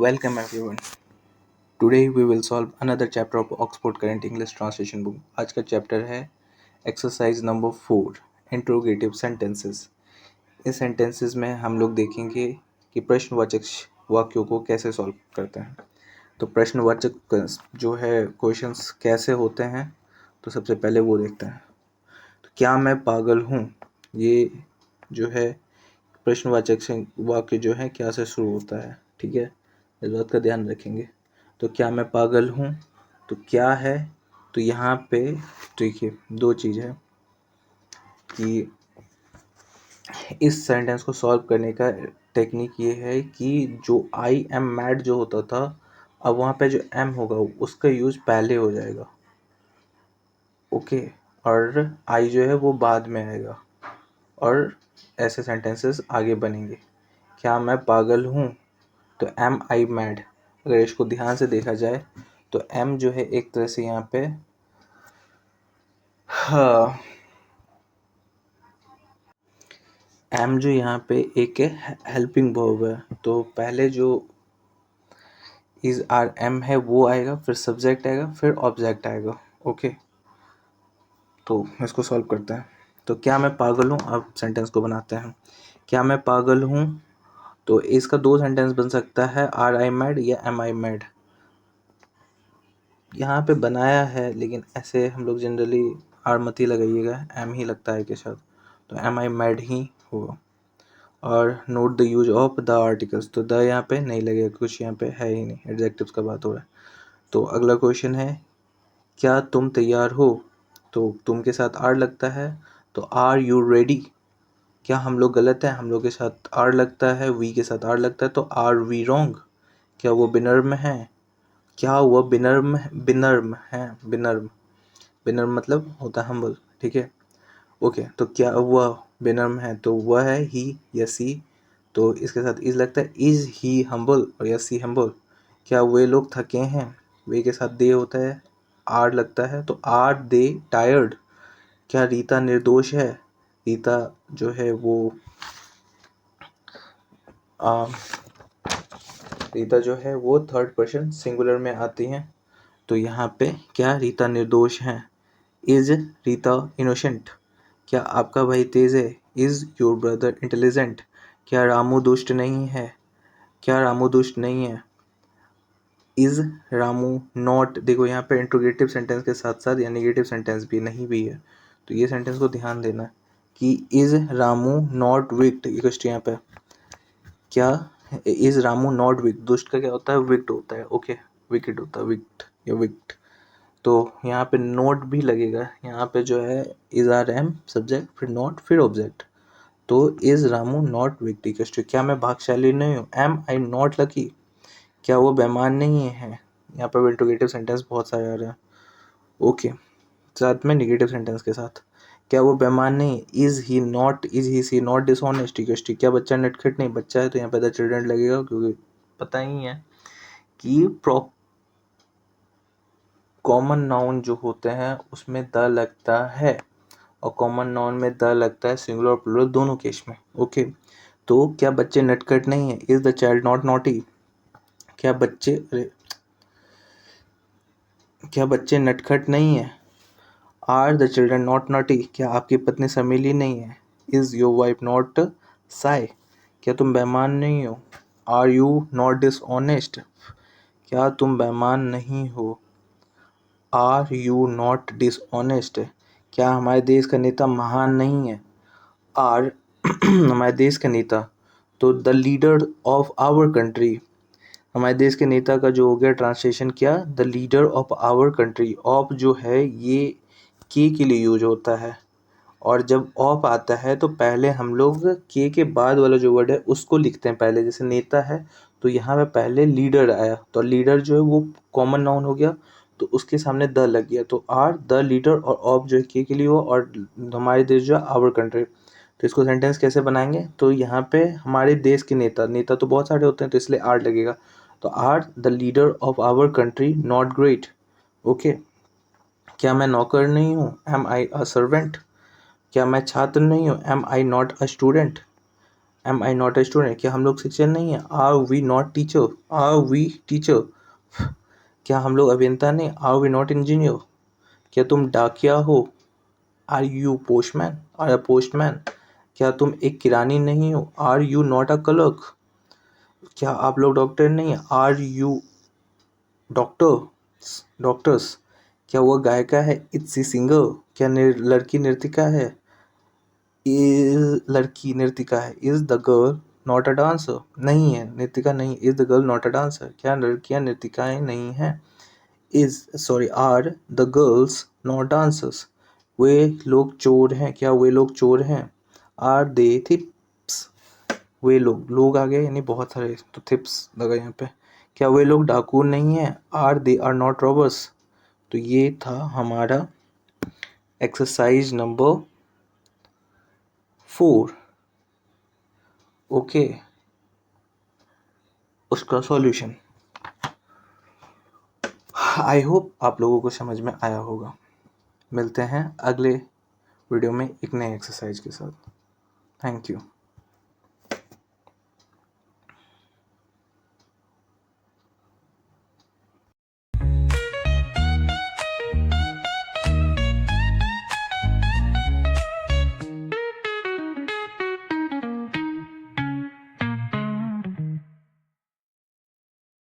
Welcome everyone. Today we will solve another chapter of Oxford Current English Translation book. आज का chapter है exercise number 4 interrogative sentences. इस sentences में हम लोग देखेंगे कि प्रश्नवाचक वाक्यों को कैसे सॉल्व करते हैं. तो प्रश्नवाचक जो है क्वेश्चंस कैसे होते हैं, तो सबसे पहले वो देखते हैं. तो क्या मैं पागल हूँ, ये जो है प्रश्नवाचक से वाक्य जो है क्या से शुरू होता है. ठीक है, इस बात का ध्यान रखेंगे. तो क्या मैं पागल हूँ, तो क्या है, तो यहाँ पे देखिए दो चीज़ है कि इस सेंटेंस को सॉल्व करने का टेक्निक ये है कि जो आई एम मैड जो होता था, अब वहाँ पे जो एम होगा उसका यूज पहले हो जाएगा. ओके, और आई जो है वो बाद में आएगा और ऐसे सेंटेंसेस आगे बनेंगे. क्या मैं पागल हूँ, तो एम आई मैड. अगर इसको ध्यान से देखा जाए तो एम जो है एक तरह से यहाँ पे एम जो यहाँ पे एक हेल्पिंग वर्ब है. तो पहले जो इज आर एम है वो आएगा, फिर सब्जेक्ट आएगा, फिर ऑब्जेक्ट आएगा. ओके, तो इसको सॉल्व करते हैं. तो क्या मैं पागल हूँ, अब सेंटेंस को बनाते हैं. क्या मैं पागल हूँ, तो इसका दो सेंटेंस बन सकता है, आर आई मैड या एम आई मैड. यहाँ पे बनाया है लेकिन ऐसे हम लोग जनरली आर मत ही लगाइएगा, एम ही लगता है के साथ. तो एम आई मैड ही होगा. और note the use of the articles, तो द यहाँ पे नहीं लगेगा, कुछ यहाँ पे है ही नहीं, एडजेक्टिव्स का बात हो रहा है. तो अगला क्वेश्चन है क्या तुम तैयार हो, तो तुम के साथ आर लगता है, तो आर यू रेडी. क्या हम लोग गलत हैं, हम लोग के साथ आर लगता है, वी के साथ आर लगता है, तो आर वी रॉन्ग. क्या वो बिनर्म है, क्या वह बिनर्म बिनर्म है. बिनर्म मतलब होता है हम्बल. ठीक है, ओके. तो क्या वह बिनर्म है, तो वह है ही या सी. तो इसके साथ इज लगता है, इज ही हम्बल और या सी हम्बल. क्या वे लोग थके हैं, वे के साथ दे होता है, आर लगता है, तो आर दे टायर्ड. क्या रीता निर्दोष है, रीता जो है वो रीता जो है वो थर्ड पर्सन सिंगुलर में आती हैं. तो यहाँ पे क्या रीता निर्दोष है. Is Rita innocent. क्या आपका भाई तेज है, इज योर ब्रदर इंटेलिजेंट. क्या रामू दुष्ट नहीं है, क्या रामू दुष्ट नहीं है. इज रामू नॉट, देखो यहाँ पे इंट्रोगेटिव सेंटेंस के साथ साथ या नेगेटिव सेंटेंस भी नहीं भी है, तो ये सेंटेंस को ध्यान देना कि इज रामू नॉट विक्ट. ये क्वेश्चन यहाँ पे क्या इज रामू नॉट विक्ट, दुष्ट का क्या होता है, विक्ट होता है. ओके, विकेट होता है, विक्ट या विक्ट. तो यहाँ पे नोट भी लगेगा, यहाँ पे जो है इज आर एम सब्जेक्ट, फिर नॉट, फिर ऑब्जेक्ट. तो इज रामू नॉट विक्टी. क्या मैं भाग्यशाली नहीं हूँ, एम आई नॉट लकी. क्या वो बेईमान नहीं है, यहाँ पर इंट्रोगेटिव सेंटेंस बहुत सारे आ रहे हैं. ओके, साथ में नेगेटिव सेंटेंस के साथ. क्या वो बेईमान नहीं, is he not, is he see not dishonest. क्या बच्चा नटखट नहीं, बच्चा है तो यहाँ पे द चिल्ड्रन लगेगा, क्योंकि पता ही है कि कॉमन नाउन जो होते हैं उसमें द लगता है, और कॉमन नाउन में द लगता है सिंगुलर और प्लूरल दोनों केस में. ओके, तो क्या बच्चे नटखट नहीं है, is the child not naughty. क्या बच्चे नटखट नहीं है, are the children not naughty. क्या आपकी पत्नी शर्मीली नहीं है, is your wife not shy. क्या तुम बेईमान नहीं हो, आर यू नॉट डिसऑनेस्ट. क्या तुम बेईमान नहीं हो, आर यू नॉट डिसऑनेस्ट. क्या हमारे देश का नेता महान नहीं है, आर हमारे देश का नेता, तो the leader of our country. हमारे देश के नेता का जो हो गया ट्रांसलेशन क्या, the leader of our country. Of जो है ये के लिए यूज होता है, और जब ऑफ आता है तो पहले हम लोग के बाद वाला जो वर्ड है उसको लिखते हैं पहले. जैसे नेता है तो यहाँ पे पहले लीडर आया, तो लीडर जो है वो कॉमन नाउन हो गया, तो उसके सामने द लग गया, तो आर द लीडर, और ऑफ जो है के लिए हो, और हमारे देश जो है आवर कंट्री. तो इसको सेंटेंस कैसे बनाएंगे, तो यहाँ पे हमारे देश के नेता, नेता तो बहुत सारे होते हैं तो इसलिए आर लगेगा. तो are the leader of our country not great. Okay, क्या मैं नौकर नहीं हूँ, एम आई अ सर्वेंट. क्या मैं छात्र नहीं हूँ, am I not a student. Am I not a student, क्या हम लोग शिक्षक नहीं है? Are we not teacher, are we teacher, क्या हम लोग अभियंता नहीं? आर वी नॉट इंजीनियर, क्या तुम डाकिया हो? Are you postman, are a postman, क्या तुम एक किरानी नहीं हो? Are you not a clerk, क्या आप लोग डॉक्टर नहीं है? आर यू डॉक्टर्स, क्या वह गायिका है? इट्स सी सिंगर, क्या लड़की नृतिका है? लड़की नृतिका है? Is the girl not a dancer, नहीं है नृतिका नहीं, is the girl not a dancer, क्या लड़कियां नृतिकाएं नहीं हैं? Are the girls not dancers, वे लोग चोर हैं, क्या वे लोग चोर हैं? आर दे थिप्स, वे लोग आ गए यानी बहुत सारे, तो थिप्स लगा यहाँ पे। क्या वे लोग डाकू नहीं है? Are they are not robbers. तो ये था हमारा एक्सरसाइज नंबर 4। ओके, उसका सॉल्यूशन। आई होप आप लोगों को समझ में आया होगा। मिलते हैं अगले वीडियो में एक नए एक्सरसाइज के साथ। Thank you.